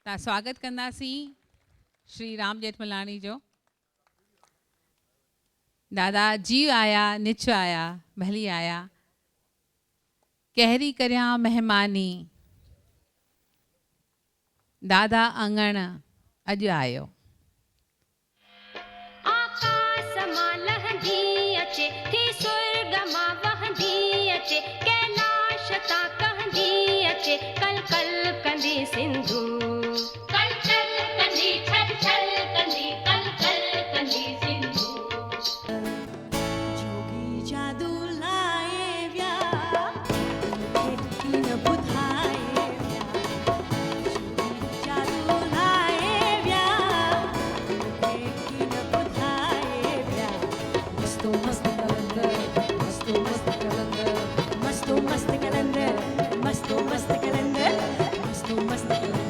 ता स्वागत कंदासीं श्री राम जेठमलानी जो। दादा जीव आया निच आया भली आया, कहरी करया मेहमानी, दादा अंगण अज आयो। आकाश मां लहंदी अचे थी स्वर्ग मां वहंदी अचे, कैलाश ता कहंदी अचे कल कल कंदी सिंधु, कल कल कंदी छल छल कंदी कल कल कंदी सिंधु। जोगी जादू लाए व्या की न बुधाए व्या, जोगी जादू लाए व्या की न बुधाए व्या। मस्तो मस्त कलंदर, मस्तो मस्त कलंदर, मस्तो मस्त कलंदर, मस्तो मस्त कलंदर, मस्तो मस्त कलंदर।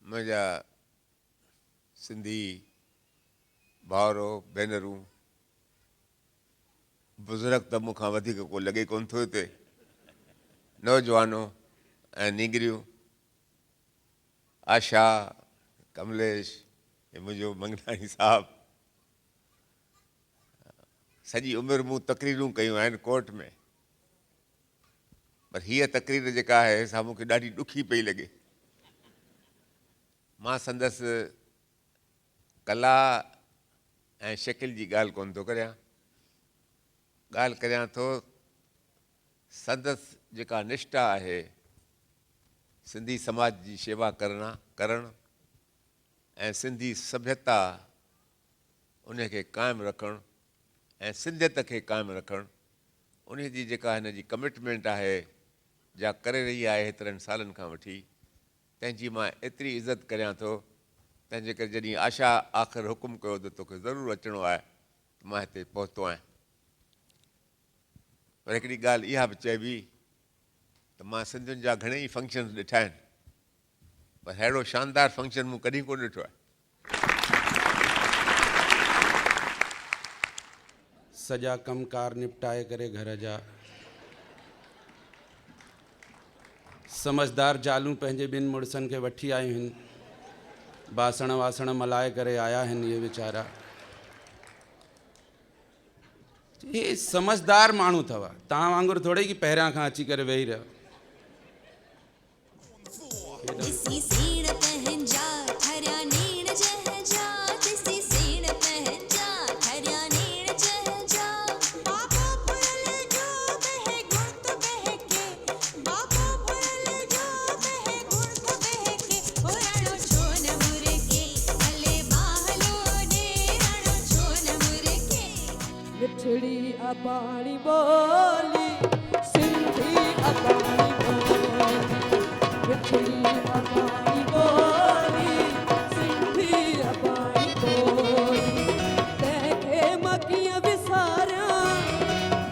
मुझा सिंधी भाउरो भेनरूं बुज़ुर्ग त मूंखां वधीक को लॻे कोन थो हिते, नौजवानो ऐं नीगरियूं, आशा, कमलेश, हे मुंहिंजो मंगलाणी साहब, सॼी उमिरि मूं तकरीरूं कयूं आहिनि कोर्ट में, पर हीअ तकरीर जेका आहे सा मूंखे ॾाढी ॾुखी पई लॻे। मां संदसि कला ऐं शकिल जी ॻाल्हि कोन थो करियां, ॻाल्हि करियां थो संदसि जेका निष्ठा आहे सिंधी समाज जी शेवा करणु ऐं सिंधी सभ्यता उनखे क़ाइमु रखणु ऐं सिंधियत खे क़ाइमु रखणु, उन जी जेका हिन जी कमिटमेंट आहे जा करे रही आहे हेतिरनि सालनि खां वठी, तंहिंजी मां एतिरी इज़त करियां थो। तंहिंजे करे जॾहिं आशा आख़िर हुकुम कयो त तोखे ज़रूरु अचिणो आहे त मां हिते पहुतो आहियां। पर हिकिड़ी ॻाल्हि इहा बि चइबी त मां सिंधियुनि जा घणेई फंक्शन ॾिठा आहिनि, पर अहिड़ो शानदार फंक्शन मूं कॾहिं कोन ॾिठो आहे। सॼा कमकार निपटाए करे घर जा समझदार जालूं पंहिंजे ॿिनि मुड़ुसनि खे वठी आयूं आहिनि, बासण वासण मलाए करे आया आहिनि इहे वीचारा। हे समझदार माण्हू अथव, तव्हां वांगुरु थोरे की पहिरियां खां अची करे वेही रहियो। दिसी सीण पहंजा थरिया नीण जहजा, दिसी सीण पहंजा थरिया नीण जहजा। बाबा भुल जो बहे गुण तो बहके, बाबा भुल जो बहे गुण तो बहके, ओ रणो छोन मुरके हले बाहलो ने, रणो छोन मुरके। मिठड़ी अबाणी बोली सिंधी अबाणी बोली, मिठड़ी अबाणी बोली सिंधी अबाणी बोली। तंहिंखे मां कीअं विसारियां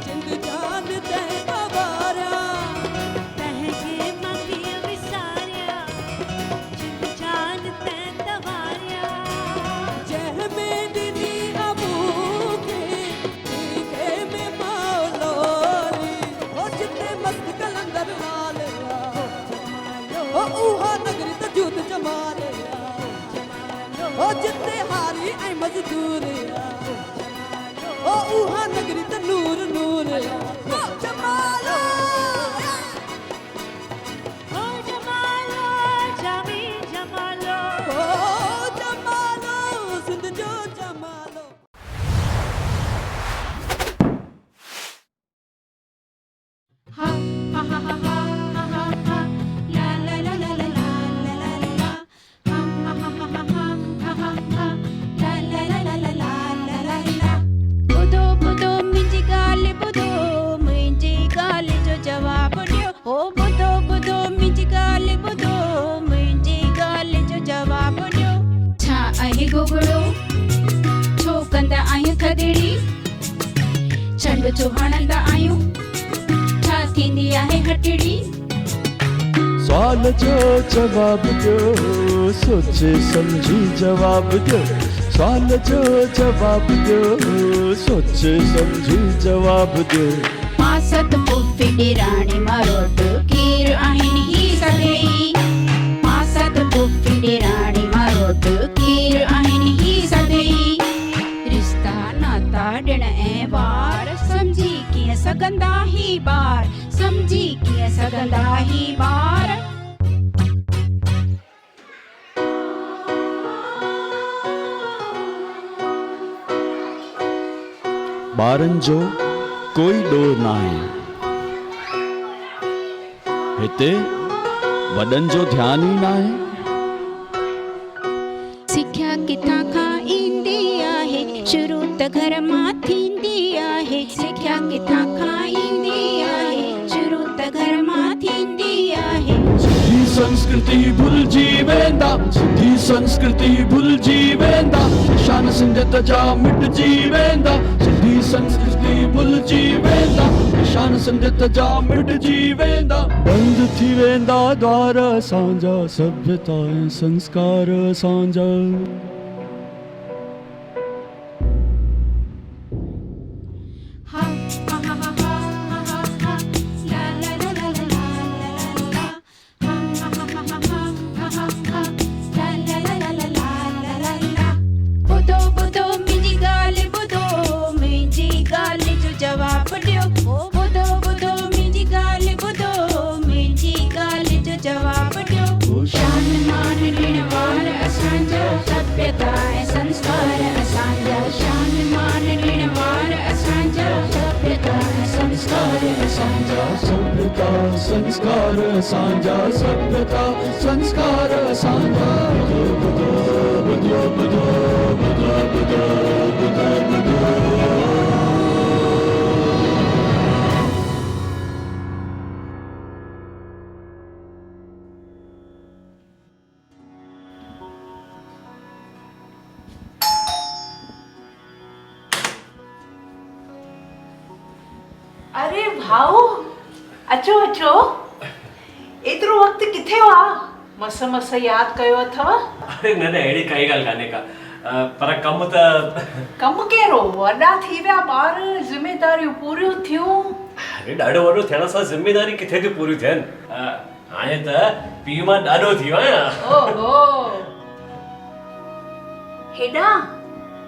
जिंद जान तंहिंखां वारियां, तंहिंखे मां कीअं विसारियां जिंद जान तंहिंखां वारियां। जंहिंमें ॾिनी अबूखे टीके में मौलोली, ओ जिते मस्त कलंदर वालिया, ओ उहा नगरी त जूत जमालिया, ओ जिते हारी ऐं मज़दूर, ओ उहा नगरी त नूर नूर। ओ जमालो, ओ जमालो जामी जमालो, ओ जमालो सिंध जो जमालो। हा हा हा हा हा हा हा ला ला ला ला ला ला ला ला, हा हा हा हा हा हा हा ला ला ला ला ला ला ला ला। बुधो बुधो मुंहिंजी ॻाल्हि बुधो, मुंहिंजी ॻाल्हि जो जवाबु ॾियो। ओ बुधो बुधो मुंहिंजी ॻाल्हि बुधो, मुंहिंजी ॻाल्हि जो जवाबु ॾियो। छा आहे गोगड़ो, छो कंदा आहियूं थदड़ी, चंड जो हणंदा आहियूं, छा थींदी आहे हटड़ी। सवाल जो जवाब दो, सोचे समझी जवाब दो, सवाल जो जवाब दो, सोचे समझी जवाब दो। मासत पुफी ॾेराणी मरोट केर आहिनि ही सभई। मासत पुफी ॾेराणी मरोट केर आहिनि ही सभई। रिश्ता नाता ॾिण ऐं ॿार सम्झी कीअं सघंदा ही ॿार, सम्झी कीअं सघंदा ही ॿार। ॿारनि जो कोई ॾोर न आहे, हिते वॾनि जो ध्यानु ई न आहे। सिख्या किथां खां ईंदी आहे, शुरू त घर मां थींदी आहे। सिख्या किथां खां ईंदी आहे, शुरू त घर मां थींदी आहे। सिंधी संस्कृति भुलिजी वेंदा, सिंधी संस्कृति भुलिजी वेंदा, निशान सिंधियत जा मिटिजी वेंदा। सिंधी संस्कृति भुलिजी वेंदा, निशान सिंधियत जा मिटिजी वेंदा। बंदि थी वेंदा द्वार असांजा, सभ्यता ऐं संस्कार असांजा। हा हा हा हा हा हा हा ला ला ला ला ला ला ला। हा हा हा हा हा हा हा ला ला ला ला ला ला ला। ॿुधो ॿुधो मुंहिंजी ॻाल्हि ॿुधो, मुंहिंजी ॻाल्हि जो जवाब ॾियो। ॿुधो ॿुधो मुंहिंजी ॻाल्हि ॿुधो, मुंहिंजी ॻाल्हि जो जवाब ॾियो। शान मान ॾिण वार असांजा, सभ्यता ऐं संस्कार असांजा। शान मान ॾिण वार असांजा, सभ्यता ऐं संस्कार असांजा। सभ्यता संस्कार असांजा, सभ्यता संस्कार असांजा। ॿुधो ॿुधो ॿुधो ॿुधो ॿुधो ॿुधो ॿुधो ॿुधो। अरे भाऊ, अचो अचो। एतिरो वक़्तु किथे हुआ? मस मस यादि कयो अथव? अरे न न अहिड़ी काई ॻाल्हि कान्हे का, पर कमु त कमु कहिड़ो? वॾा थी विया ॿार, ज़िमेदारियूं पूरियूं थियूं। अरे ॾाढो वॾो थियण सां ज़िमेदारी किथे थियूं पूरियूं थियनि। हाणे त पीउ मां ॾाढो थी वियो आहियां। ओहो, हेॾा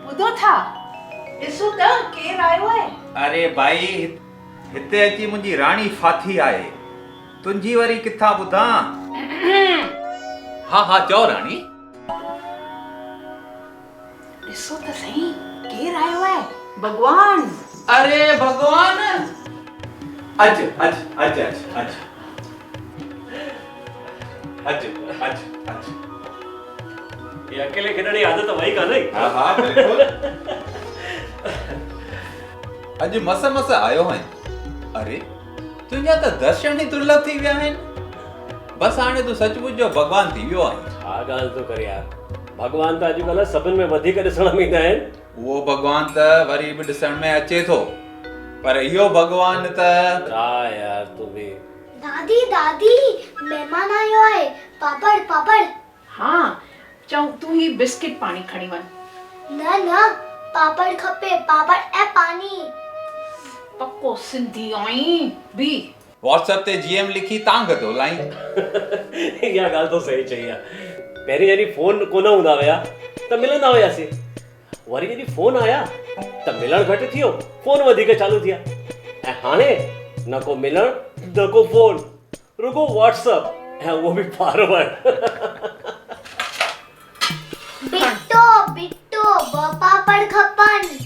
ॿुधो था? ॾिसो त केरु आयो आहे। अरे भाई, हिते अची मुंहिंजी राणी फाथी आहे, तुंहिंजी वरी किथां ॿुधां? हा हा चओ राणी। ॾिसो त सही केरु आयो आहे। भगवान। अरे भगवान, अच अच अच अच अच अच अच अच। ये अकेले खेॾण जी आदत वई कान्हे। हा हा बिल्कुल। अॼु मस मस आयो आहीं। अरे तुंहिंजा त दर्शन ई दुर्लभ थी विया आहिनि। बस हाणे तूं सचमुच जो भगवान थी वियो आहीं। छा ॻाल्हि थो करे यार, भगवान त अॼुकल्ह सभिनि में वधीक ॾिसण में ईंदा आहिनि। उहो भगवान त वरी बि ॾिसण में अचे थो, पर इहो भगवान त छा यार तूं बि। दादी दादी, मेहमान आयो आहे। पापड़ पापड़। हाँ, चऊं तूं ही बिस्किट पाणी खणी वञ। न न, पापड़ खपे, पापड़ ऐं पानी। पक्को सिंधी आहीं बि। व्हाट्सएप ते जीएम लिखी तांग थो लाई। इहा ॻाल्हि तो सही चई आहे। पहिरीं जॾहिं फोन कोन हूंदा हुया त मिलंदा हुयासीं, वरी जॾहिं फोन आया त मिलण घटि थी वियो, फोन वधीक चालू थिया। ऐं हाणे न को मिलण न को फोन, रुगो व्हाट्सएप, ऐं उहो बि फॉरवर्ड। बिट्टो बिट्टो, ॿ पापड़ खपनि।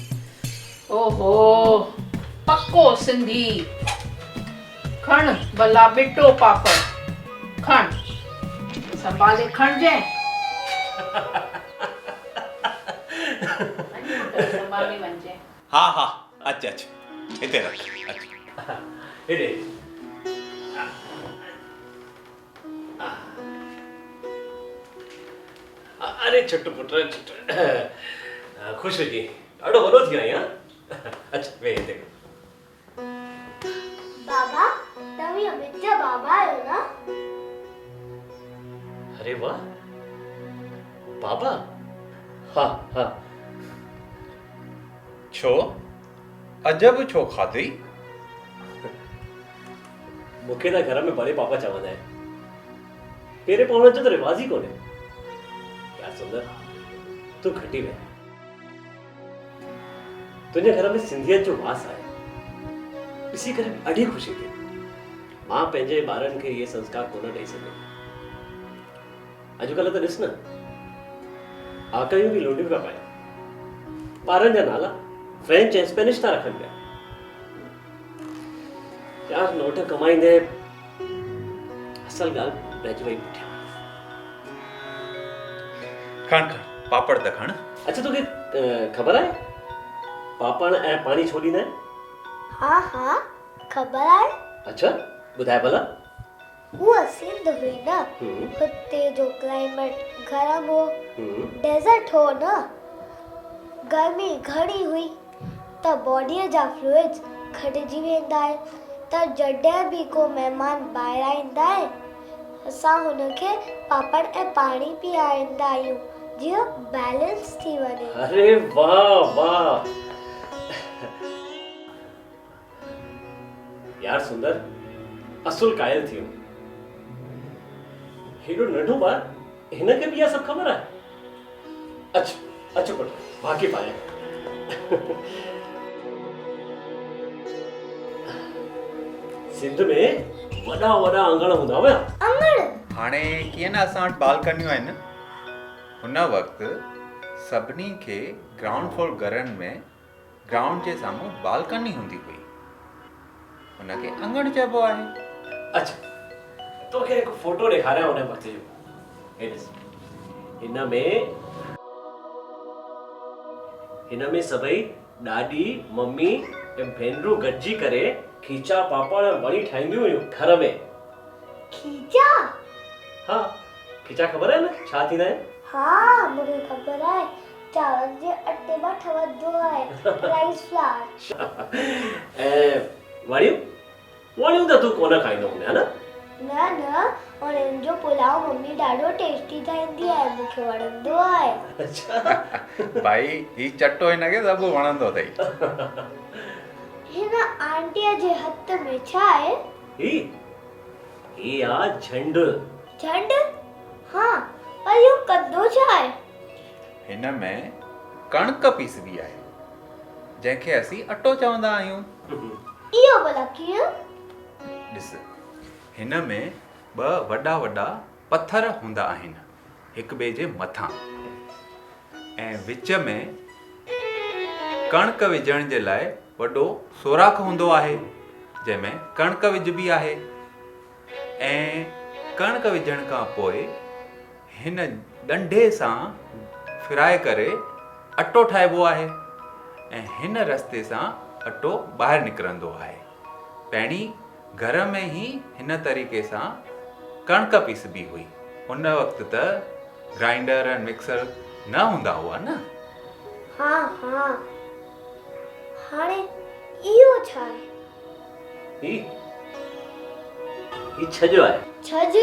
ओहो, पक्को सिंधी। खण भला बिट्टो पापड़, खण संभाले खणजे। संभाले वञजे। हा हा अच अच, हिते रख अच। हेॾे अरे छुट पुट छुट। ख़ुशि हुजी, ॾाढो वॾो थी आई। अच्छा वे हिते। बाबा, तव्हीं अमित जा बाबा आहियो न? अरे वाह, बाबा। हाँ हाँ, छो अजब छो खाधई? मूंखे त घर में बड़े पापा चवंदा आहिनि, पहिरें पवण जो त रिवाज ई कोन्हे। यार सुंदर, तूं घटी वए, तुंहिंजे घर में सिंधियत जो वास आहे, ॾिसी करे ॾाढी ख़ुशी थी। मां पंहिंजे ॿारनि खे इहे संस्कार कोन ॾेई सघियो। अॼुकल्ह त ॾिस न, आकयूं बि लोंडियूं पिया पाइनि, ॿारनि जा नाला फ्रेंच ऐं स्पेनिश था रखनि पिया। यार नोट कमाईंदे असल ॻाल्हि रहिजी वई पुठियां। खण खण पापड़ त खण। अच्छा तोखे ख़बर आहे पापड़ ऐं पाणी छो ॾींदा आहिनि? हाँ हाँ ख़बर आहे। अच्छा ॿुधाए भला। उहा सिंध हुई न, हुते जो क्लाइमेट गरम हो, डेजर्ट हो न, गर्मी घणी हुई त बॉडीअ जा फ्लूइड्स घटिजी वेंदा आहिनि। त जॾहिं बि को महिमान ॿाहिरां ईंदा आहिनि असां हुनखे पापड़ ऐं पाणी पीआरींदा आहियूं जीअं बैलेंस थी वञे। अरे वाह वाह यार सुंदर, असुल कायल थियो। हेॾो नंढो ॿार, हिनखे बि इहा सभु ख़बर आहे? अच्छा अच्छा पुट, वाक़िफ़ आहे। सिंध में वॾा वॾा आंगण हूंदा हुआ। अंगण हाणे कीअं न असां वटि बालकनियूं आहिनि, हुन वक़्तु सभिनी खे ग्राउंड फ्लोर घरनि में ग्राउंड जे साम्हूं बालकनी हूंदी हुई, हुनखे अंगण चइबो आहे। अच्छा तोखे हिकु फोटो ॾेखारियां हुन वक़्त जो। हे ॾिस, हिन में सभई ॾाॾी मम्मी ऐं भेनरूं गॾिजी करे खीचा पापड़ ऐं वड़ी ठाहींदियूं हुयूं घर में। खीचा? हाँ खीचा ख़बर आहे न छा थींदा आहिनि? हाँ मूंखे ख़बर आहे, चावल जे अटे मां ठहंदो आहे, राइस फ्लावर। ऐं वड़ियूं त तूं कोन खाईंदो हूंदे न? न उन्हनि जो पुलाव मम्मी ॾाढो टेस्टी ठाहींदी आहे, मूंखे वणंदो आहे। अच्छा भाई ही चटो हिनखे सभु वणंदो अथई। हिन आंटीअ जे हथ में छा आहे? ही आ झंड। झंड? हाँ पर इहो कंदो छा आहे? हिन में कणक पीसबी आहे, जंहिंखे असीं अटो चवंदा आहियूं। इहो भला कीअं? ॾिस, हिन में ॿ वॾा वॾा पत्थर हूंदा आहिनि हिक ॿिए जे मथां, ऐं विच में कणक विझण जे लाइ वॾो सोराख़ हूंदो आहे जंहिंमें कणक विझबी आहे। ऐं कणक विझण खां पोइ हिन ॾंडे सां फिराए करे अटो ठाहिबो आहे, ऐं हिन रस्ते सां अटो ॿाहिरि निकिरंदो आहे। पहिरीं घर में ई हिन तरीक़े सां कणक पीसबी हुई। उन वक़्तु त ग्राइंडर ऐं मिक्सर न हूंदा हुआ न। हाँ हाणे इहो छा आहे? ही छॼ आहे। छॼ?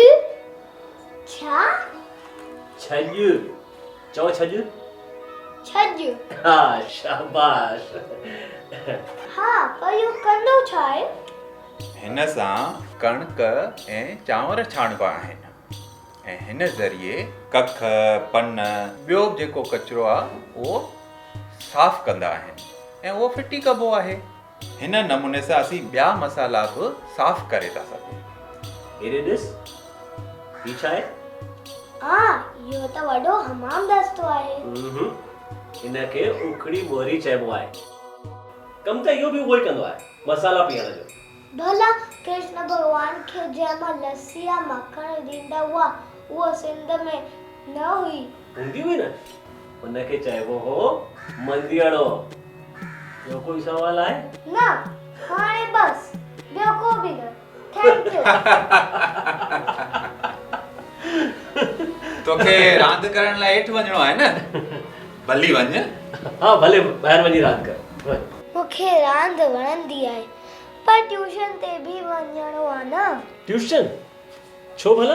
छा? छॼ चओ छॼ। छॼ? हाँ शाबाश। हाँ पर इहो कंदो छा आहे? हिन सां कणक ऐं चांवर छाणिबा आहिनि, ऐं हिन ज़रिए कख पन ॿियो जेको कचिरो आहे उहो साफ़ कंदा आहिनि ऐं उहो फिटी कबो आहे। हिन नमूने सां असीं ॿिया मसाला बि साफ़ करे था सघूं। हेॾे ॾिस, ही छा आहे? इहो त वॾो हमाम दस्तो आहे। हिनखे उखड़ी मोहरी चइबो आहे। कम त इहो बि उहो ई कंदो आहे, मसाला पीअण जो। भला कृष्ण भगवान खे जंहिंमां लस्सी या मक्खण ॾींदा हुआ उहो सिंध में न हुई? हूंदी हुई न, हुनखे चइबो हो मंदिअड़ो। ॿियो कोई सवाल आहे? न हाणे बस, ॿियो को बि न। Thank U. तोखे रांदि करण लाइ हेठि वञिणो आहे न, भली वञ। हाँ भले ॿाहिरि वञी रांदि कर। मूंखे रांदि वणंदी आहे पर ट्यूशन ते बि वञिणो आहे न। ट्यूशन छो भला?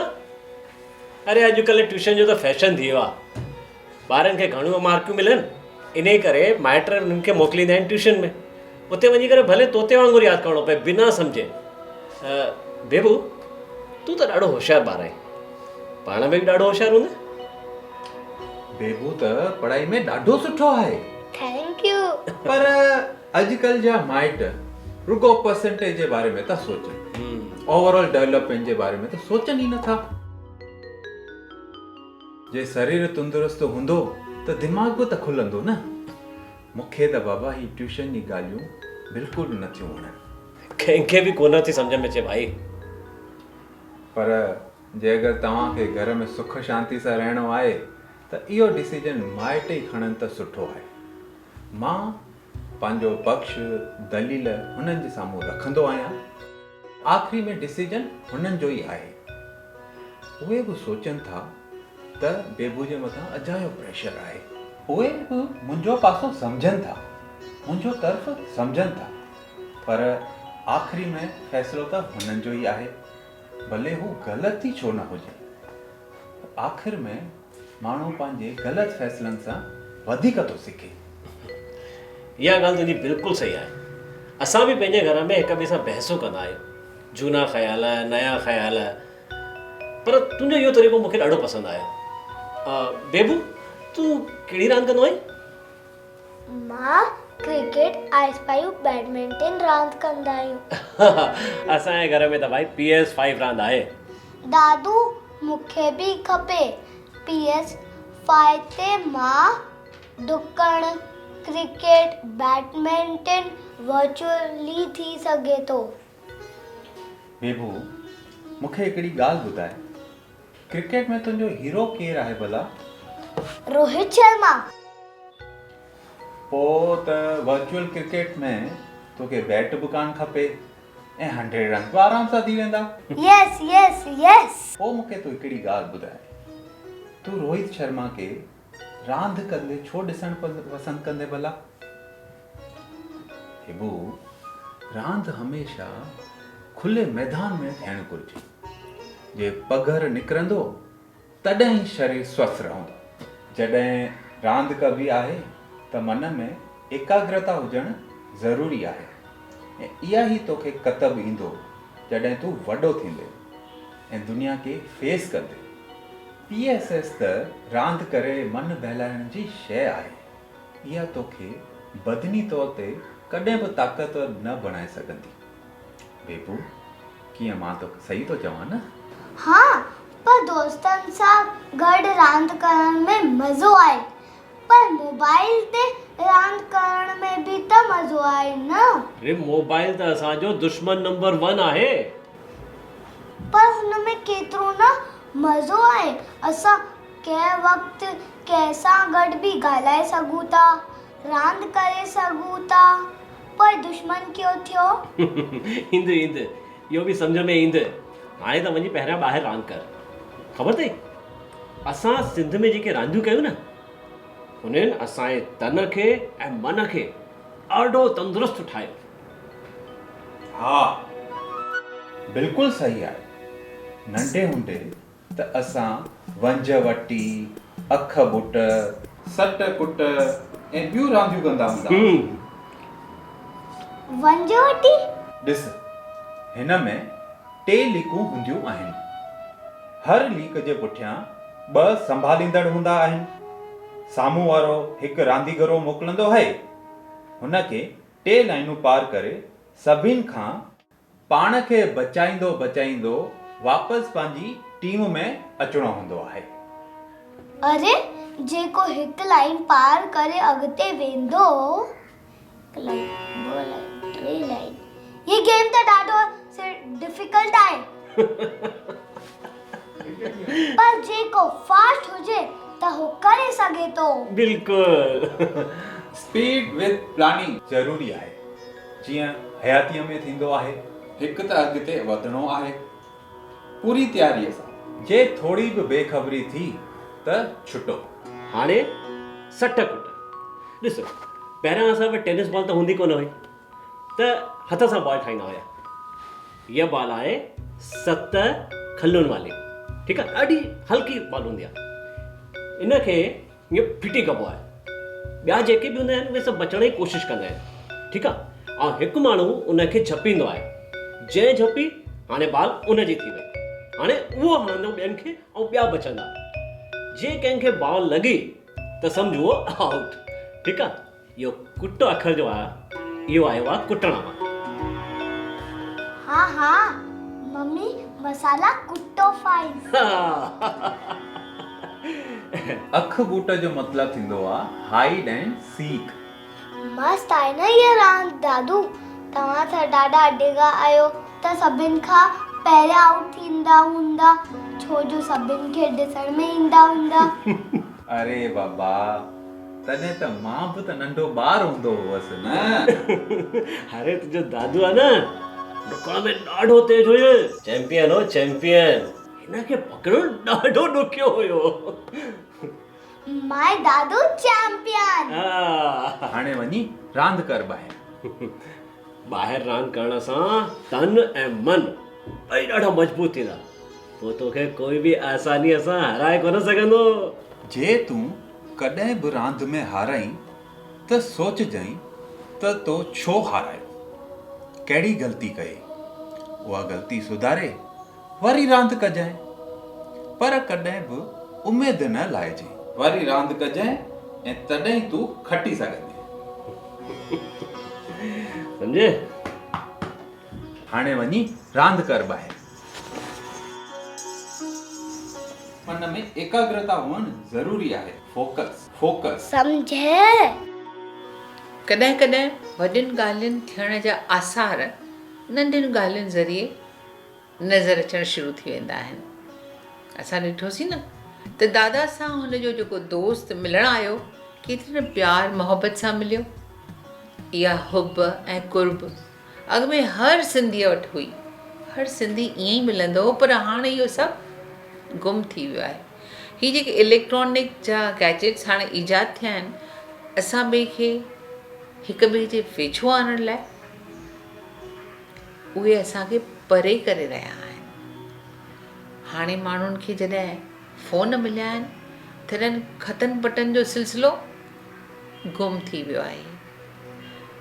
अरे अॼुकल्ह ट्यूशन जो त फैशन थी वियो आहे। ॿारनि खे घणियूं मार्कियूं मिलनि इन ई करे माइट उन्हनि खे मोकिलींदा आहिनि ट्यूशन में। उते वञी करे भले तोते वांगुरु यादि करिणो पए बिना सम्झे। बेबू तूं त ॾाढो होशियारु ॿारु आहीं, पाण में बि ॾाढो होशियारु हूंदे। बेबू त पढ़ाई में ॾाढो सुठो आहे, थैंक यू। पर अॼुकल्ह जा माइट रुगो परसेंटेज जे बारे में था सोचनि, ओवरऑल डेवलपमेंट जे बारे में त सोचनि ई नथा। जे शरीर तंदुरुस्त हूंदो त दिमाग़ बि त खुलंदो न। मूंखे त बाबा ही ट्यूशन जी ॻाल्हियूं बिल्कुलु नथियूं वणनि। कंहिंखे बि कोन थी सम्झ में अचे भाई। पर जे अगरि तव्हांखे घर में सुख शांति सां रहणो आहे त इहो डिसीजन माइट ई खणनि त सुठो आहे। मां पंहिंजो पक्ष दलील हुननि जे साम्हूं रखंदो आहियां। आख़िरी में डिसीजन हुननि जो ई आहे। उहे बि सोचनि था त बेबू जे मथां अजायो प्रेशर आहे। उहे बि मुंहिंजो पासो सम्झनि था, मुंहिंजो तर्फ़ सम्झनि था, पर आख़िरी में फ़ैसिलो त हुननि जो ई आहे, भले हू ग़लति ई छो न हुजे। आख़िर में माण्हू पंहिंजे ग़लति फ़ैसिलनि सां वधीक थो सिखे। इहा ॻाल्हि तुंहिंजी बिल्कुलु सही आहे। असां बि पंहिंजे घर में हिक ॿिए सां बहसूं कंदा आहियूं, झूना ख़्याल नया ख़्याल, पर तुंहिंजो इहो तरीक़ो मूंखे ॾाढो पसंदि आयो। बेबू तूं कहिड़ी रांदि कंदो आहीं? मां क्रिकेट, आइस पाइप, बैडमिंटन रांदि कंदा आहियूं। असांजे घर में त भाई PS5 रांदि आहे। दादू मूंखे बि खपे PS5 ते मां डुकणु, क्रिकेट, बैडमिंटन वर्चुअली थी सघे थो। बेबू मूंखे हिकिड़ी ॻाल्हि ॿुधाए, क्रिकेट में तुंहिंजो हीरो केरु आहे भला? रोहित शर्मा। पोइ त वर्चुअल क्रिकेट में तोखे बैट बि कान खपे ऐं 100 रन बि आराम सां थी वेंदा। यस यस यस। पोइ मूंखे तूं हिकिड़ी ॻाल्हि ॿुधाए, तूं रोहित शर्मा खे रांदि कंदे छो ॾिसणु पसंदि कंदे भला? बेबू रांदि हमेशह खुले मैदान में थियणु घुरिजे। जे पघर निकिरंदो तॾहिं ई शरीर स्वस्थ रहंदो। जॾहिं रांदि कबी आहे त मन में एकाग्रता हुजणु ज़रूरी आहे, ऐं इहा ई तोखे कतब ईंदो जॾहिं तूं वॾो थींदे ऐं दुनिया खे फेस कंदे। PSS त रांदि करे मन बहलाइण जी शइ आहे। इहा तोखे बदनी तौर ते कॾहिं बि ताक़तवर न बणाए सघंदी। बेबू कीअं मां तो सही थो चवां न? हाँ, पर दोस्तनि सां गॾु रांदि करण में मज़ो आहे, पर मोबाइल ते रांदि करण में बि त मज़ो आहे न। अरे मोबाइल त असांजो दुश्मन नंबर 1 आहे। पर हुन में केतिरो न मज़ो आहे। असां कंहिं वक़्तु कंहिंसां गॾु बि ॻाल्हाए सघूं था, रांदि करे सघूं था, पर दुश्मन कयो थियो? ईंदु ईंदु इहो बि सम्झ में ईंदु। हाणे त वञी पहिरियां ॿाहिरि रांदि कर। ख़बर अथई असां सिंध में जेके रांदियूं कयूं न, उन्हनि असांजे तन खे ऐं मन खे ॾाढो तंदुरुस्त ठाहियो। हा बिल्कुलु सही आहे। नंढे हूंदे त असां वंज वटी, अख बुट, सट कुट ऐं ॿियूं रांदियूं कंदा हूंदा। वंज वटी? ॾिस हिन में 3 लीकूं हूंदियूं आहिनि। हर लीक जे पुठियां 2 संभालींदड़ हूंदा आहिनि। साम्हूं वारो हिकु रांदीगरो मोकिलंदो आहे, हुनखे 3 लाइनूं पार करे सभिनि खां पाण खे बचाईंदो बचाईंदो वापसि पंहिंजी टीम में अचिणो हूंदो आहे। अरे जेको हिकु लाइन पार करे अॻिते वेंदो, हिकु लाइन, 2 लाइन, 3 लाइन, ये गेम त ॾाढो डिफिकल्ट आहे। पर जेको फास्ट हुजे त हू करे सघे थो। बिल्कुलु। स्पीड विद प्लानिंग ज़रूरी आहे। जीअं हयातीअ में थींदो आहे, हिकु त अॻिते वधिणो आहे पूरी तयारीअ सां। जे थोरी बि बेख़बरी थी त छुटो। हाणे सट कुट ॾिसो, पहिरियां असां वटि टेनिस बॉल त हूंदी कोन हुई, त हथ सां बॉल ठाहींदा हुया। इहा बॉल आहे 7 खल्लुनि वाली, ठीकु आहे, ॾाढी हल्की बॉल हूंदी आहे। इन खे ईअं फिटी कबो आहे, ॿिया जेके बि हूंदा आहिनि उहे सभु बचण जी कोशिशि कंदा आहिनि, ठीकु आहे। ऐं हिकु माण्हू उनखे झपींदो आहे, जंहिं झपी हाणे बाल उनजी थी वई, हाणे उहो हणंदो ॿियनि खे ऐं ॿिया बचंदा। जे कंहिंखे बाल लॻी त सम्झो उहो आउट, ठीकु आहे। इहो कुट अखर जो आहे, इहो आयो आहे कुटण मां। हाँ हाँ मम्मी मसाला कुटो फाइज। अख बूट जो मतिलबु थींदो आहे हाइड एंड सीक। मस्त आहे न ये रांदि दादू। तव्हां त ॾाढा डिगा आहियो त सभिनि खां पहिरियों आउट थींदा हूंदा, छो जो सभिनि खे ॾिसण में ईंदा हूंदा। अरे बाबा, तॾहिं त मां बि त नंढो ॿार हूंदो हुअसि न। अरे तुंहिंजो दादू आहे न, डुकण में ॾाढो तेज हुयो, चैंपियन हो चैंपियन। हिनखे पकड़णु ॾाढो ॾुखियो हुयो। My Dadu champion. हाणे वञी रांदि कर ॿाहिरि। ॿाहिरि रांदि करण सां तन ऐं मन ॿई ॾाढा मज़बूत थींदा, पोइ तोखे कोई बि आसानीअ सां हराए कोन सघंदो। जे तूं कॾहिं बि रांदि में हारई त सोचजांइ त तो छो हारायो, कहिड़ी ग़लती कई, उहा ग़लती सुधारे वरी रांदि कजांइ। पर कॾहिं बि उमेद न लाइजांइ, वरी रांदि कजांइ ऐं तॾहिं तूं खटी सघंदे। सम्झे? हाणे वञी रांदि कर ॿाहिरि। मन में एकाग्रता हुअणु ज़रूरी आहे। Focus focus. समझे? कॾहिं कॾहिं वॾियुनि ॻाल्हियुनि थियण जा आसार नंढियुनि ॻाल्हियुनि ज़रिए नज़र अचणु शुरू थी वेंदा आहिनि। असां ॾिठोसीं न त दादा सां हुनजो जेको दोस्त मिलणु आयो केतिरे प्यार मोहबत सां मिलियो। इहा हुब ऐं कुर्ब अॻ में हर सिंधीअ वटि हुई, हर सिंधी ईअं ई मिलंदो हो, पर हाणे इहो सभु गुम थी वियो आहे। हीअ जेके इलेक्ट्रॉनिक जा गैजेट्स हाणे ईजाद थिया आहिनि, असां ॿिए खे हिक ॿिए जे वेझो आणण लाइ उहे असांखे परे करे रहिया आहिनि। हाणे माण्हुनि खे जॾहिं फ़ोन मिलिया आहिनि तॾहिं खतनि पटनि जो सिलसिलो गुम थी वियो आहे।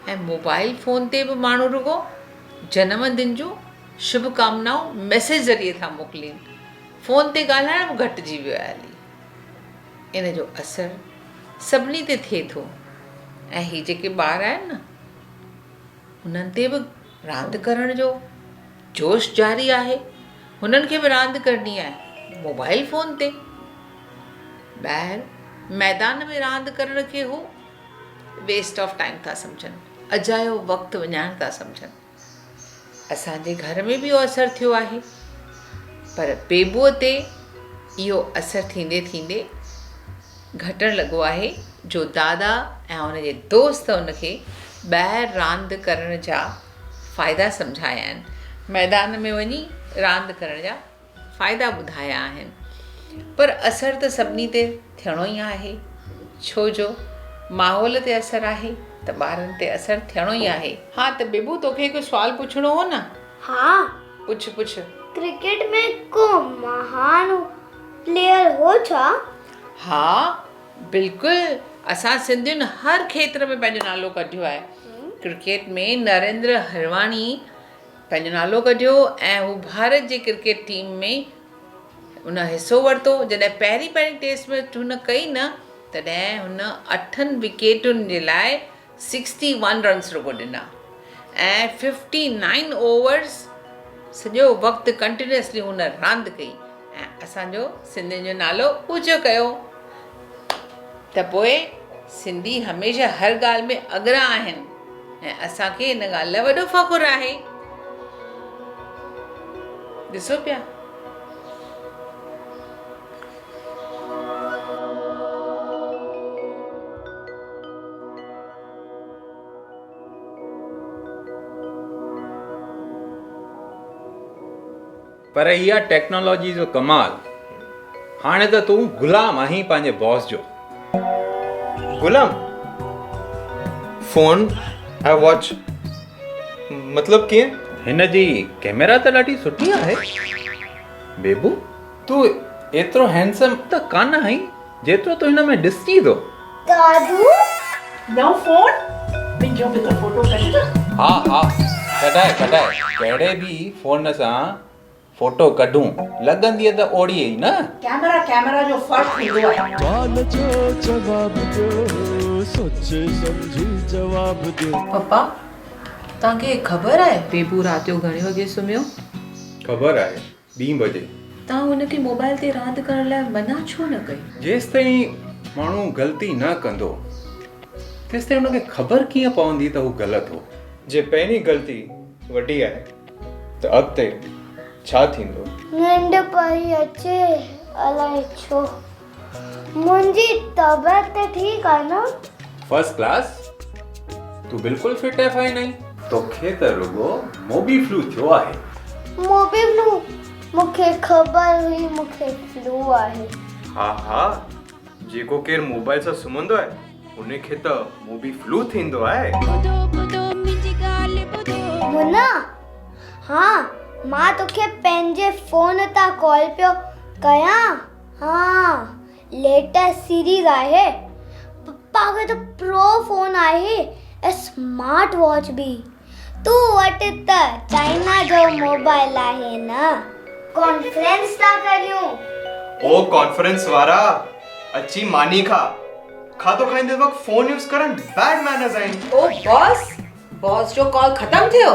ऐं मोबाइल फ़ोन ते बि माण्हू रुॻो जनमदिन जूं शुभकामनाऊं मैसेज ज़रिए था मोकिलीनि, फ़ोन ते ॻाल्हाइण बि घटिजी वियो आहे हली। इन जो असरु सभिनी ते थिए थो। ऐं हीअ जेके ॿार आहिनि न, हुननि ते बि रांदि करण जो जोश जारी आहे। हुननि खे बि रांदि करणी आहे मोबाइल फ़ोन ते। ॿाहिरि मैदान में रांदि करण खे हू वेस्ट ऑफ टाइम था सम्झनि, अजायो वक़्तु विञाइण था सम्झनि। असांजे घर में बि इहो असरु थियो आहे, पर बेबूअ ते इहो असरु थींदे थींदे घटण लॻो आहे, जो दादा ऐं हुनजे दोस्त हुनखे ॿाहिरि रांदि करण जा फ़ाइदा सम्झाया आहिनि, मैदान में वञी रांदि करण जा फ़ाइदा ॿुधाया आहिनि। पर असरु त सभिनी ते थियणो ई आहे, छो जो माहौल ते असरु आहे त ॿारनि ते असरु थियणो ई आहे। हा त बेबू, तोखे हिकु सुवालु पुछिणो हो न? हाँ पुछ पुछ। क्रिकेट में को महान प्लेयर हो छा? हा बिल्कुलु, असां सिंधियुनि हर खेत्र में पंहिंजो नालो कढियो आहे। क्रिकेट में नरेंद्र हरवाणी पंहिंजो नालो कढियो ऐं हू भारत जी क्रिकेट टीम में हुन हिसो वरितो। जॾहिं पहिरीं टेस्ट में हुन कई न, तॾहिं हुन 8 विकेटुनि जे लाइ 61 रन्स रुॻो ॾिना ऐं 59 ओवर्स सॼो वक़्तु कंटिन्यूअसली हुन रांदि कई ऐं असांजो सिंधियुनि जो नालो ऊचो कयो। त पोइ सिंधी हमेशह हर ॻाल्हि में अॻियां आहिनि ऐं असांखे हिन ॻाल्हि लाइ वॾो फ़ख़ुरु आहे। ॾिसो पिया। पर इहा टेक्नोलॉजी जो कमाल, हाणे त तूं ग़ुलाम आहीं पंहिंजे बॉस जो। गुलाम? फोन ऐं वॉच मतलब कीअं? हिन जी कैमरा त ॾाढी सुठी आहे। बेबू, तूं एतिरो हैंडसम त कान आहीं जेतिरो तूं हिन में ॾिसी थो। दादू नओं फोन मुंहिंजो बि त फोटो कढी न। हा हा कढाए कढाए कहिड़े बि फ़ोन सां फोटो कढूं लॻंदी त ओड़ी ई न। कैमरा जो फ़र्क़ु थींदो आहे। सवाल जो जवाब ॾियो सोचे सम्झी जवाब ॾियो। पप्पा तव्हांखे ख़बर आहे बेबू राति जो घणे वॻे सुम्हियो? ख़बर आहे 2 बजे। तव्हां हुनखे मोबाइल ते रांदि करण लाइ मना छो न कई? जेसि ताईं माण्हू ग़लती न कंदो तेसि ताईं हुनखे ख़बर कीअं पवंदी त हू ग़लति हो। जे पहिरीं ग़लती वॾी आहे त अॻिते छा थींदो? निंड पई अचे अलाए छो। मुंहिंजी तबियत त ठीकु आहे न? First class. तू बिल्कुलु फिट है फाइन आई। तोखे त रुगो मोबी फ्लू थियो आहे। मोबी फ्लू? मूंखे ख़बर हुई मूंखे फ्लू आहे। हा जेको केरु मोबाइल सां सुम्हंदो आहे उनखे त मोबी फ्लू थींदो आहे। मुन्ना हाँ मां तोखे पंहिंजे फ़ोन तां कॉल पियो कयां। हाँ लेटेस्ट सीरीज़ आहे। पप्पा खे त प्रो फ़ोन आहे ऐं स्मार्ट वॉच बि। तू वटि त चाइना जो मोबाइल आहे न। कॉन्फ्रेंस था करियूं। ओ कॉन्फ्रेंस वारा अची मानी खाधो खाईंदे वक़्तु फोन यूज़ करण बैड मैनर्स आहिनि। ओ बॉस जो कॉल ख़तम थियो?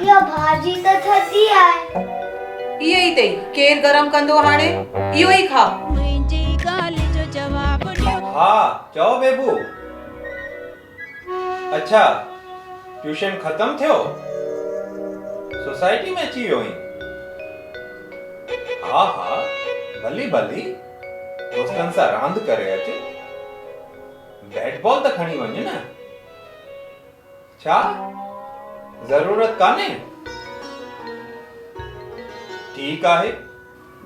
या भाजी त थधी आहे। इहे ई अथई केरु गरम कंदो हाणे? इहो ई खा। मुंहिंजी ॻाल्हि जो जवाब ॾियो। हा चओ बेबू। अच्छा ट्यूशन ख़त्म थियो? सोसाइटी में अची वियो आहीं? हा भली दोस्तनि सां रांदि करे अच। बैट बॉल त खणी वञ न। छा ज़रूरत कान्हे? ठीकु आहे।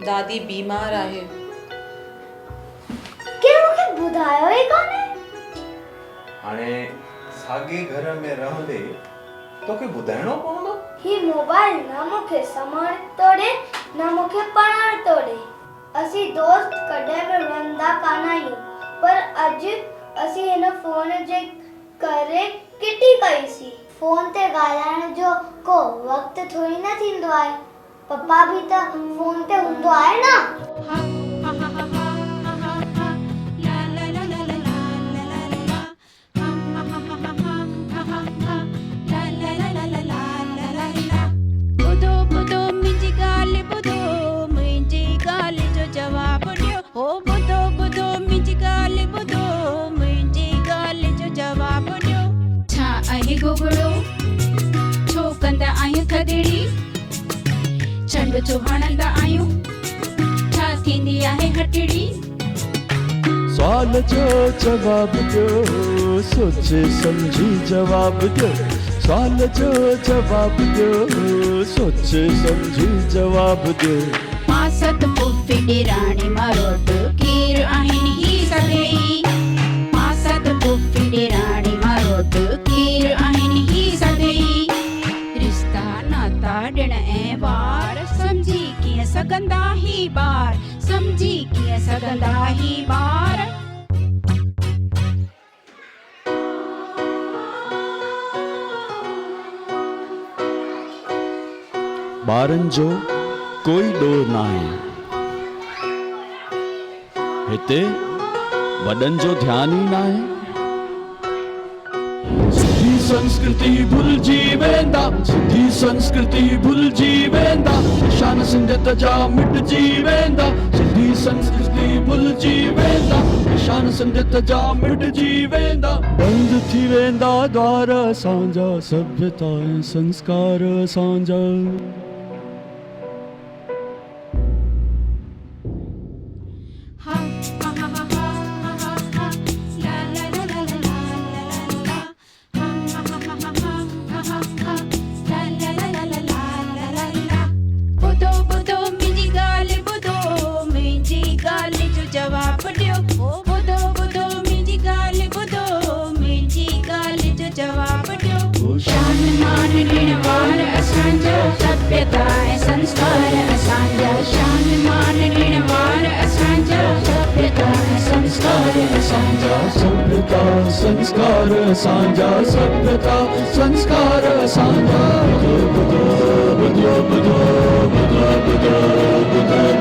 दादी बीमार आहे। केरु मूंखे ॿुधायो ई कान्हे। हाणे साॻे घर में रहंदे तोखे ॿुधाइणो पवंदो। ही मोबाइल न मूंखे संभाल थो ॾे न मूंखे पढ़ण थो ॾे। असीं दोस्त कॾहिं बि रहंदा कान आहियूं पर अॼु असीं हिन फोन जे करे किटी कईसीं। फोन ते ॻाल्हाइण जो को वक़्तु थोरी न थींदो आहे। पप्पा बि त फोन ते हूंदो आहे न। गुगड़ो छो कंदा आहियूं थदड़ी चंड जो हणंदा आहियूं छा थींदी आहे हटड़ी। सवाल जो जवाब ॾियो सोचे सम्झी जवाब ॾियो। सवाल जो जवाब ॾियो सोचे सम्झी जवाब ॾियो। मां सत पुफी ॾेराणी मरोट केर आहिनि ही सभई। मां सत पुफी ॾेराणी मरोट केर आहिनि ही सभई। रिश्ता नाता ॾिण ऐं वार समझी कीअं सघंदा ही ॿार। समझी कीअं सघंदा ही ॿार। ॿारनि जो कोई ॾोह न आहे। हिते वॾनि जो ध्यानु ई न आहे। सिंधी संस्कृति भुलिजी वेंदा। सिंधी संस्कृति भुलिजी वेंदा। शान सिंधियत जा मिटिजी वेंदा। सिंधी संस्कृति भुलिजी वेंदा। शान सिंधियत जा मिटिजी वेंदा। बंदि थी वेंदा द्वार असांजा सभ्यता ऐं संस्कार असांजा। सभ्यता ऐं संस्कार असांजा। शान मान ॾिण वार असांजा। सभ्यता ऐं संस्कार असांजा। सभ्यता संस्कार असांजा सभ्यता संस्कार असांजा बुधो बुधो बुधो बुधो बुधो बुधो बुधो